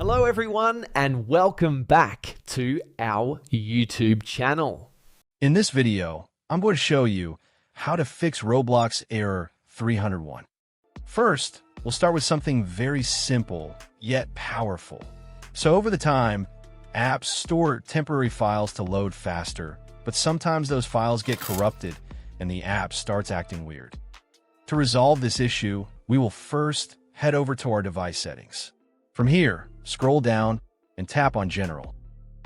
Hello everyone and welcome back to our YouTube channel. In this video, I'm going to show you how to fix Roblox error 301. First, we'll start with something very simple yet powerful. So over the time, apps store temporary files to load faster, but sometimes those files get corrupted and the app starts acting weird. To resolve this issue, we will first head over to our device settings. From here, scroll down and tap on General.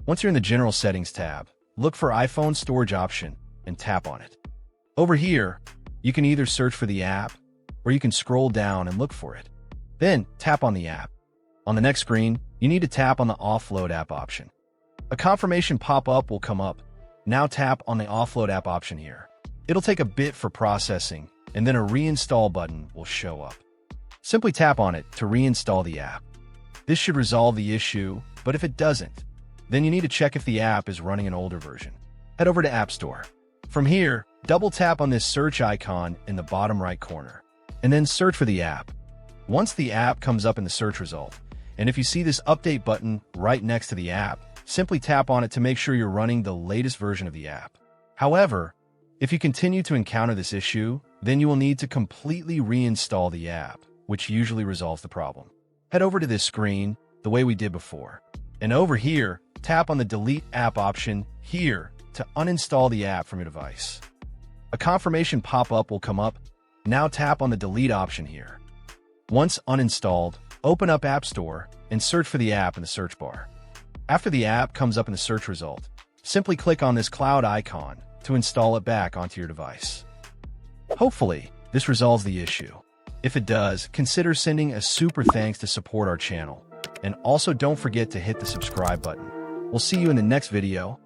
Once you're in the General Settings tab, look for iPhone Storage option and tap on it. Over here, you can either search for the app or you can scroll down and look for it. Then tap on the app. On the next screen, you need to tap on the Offload App option. A confirmation pop-up will come up. Now tap on the Offload App option here. It'll take a bit for processing, and then a reinstall button will show up. Simply tap on it to reinstall the app. This should resolve the issue, but if it doesn't, then you need to check if the app is running an older version. Head over to App Store. From here, double tap on this search icon in the bottom right corner, and then search for the app. Once the app comes up in the search result, and if you see this update button right next to the app, simply tap on it to make sure you're running the latest version of the app. However, if you continue to encounter this issue, then you will need to completely reinstall the app, which usually resolves the problem. Head over to this screen the way we did before. And over here, tap on the Delete App option here to uninstall the app from your device. A confirmation pop-up will come up. Now tap on the Delete option here. Once uninstalled, open up App Store and search for the app in the search bar. After the app comes up in the search result, simply click on this cloud icon to install it back onto your device. Hopefully, this resolves the issue. If it does, consider sending a super thanks to support our channel. And also don't forget to hit the subscribe button. We'll see you in the next video.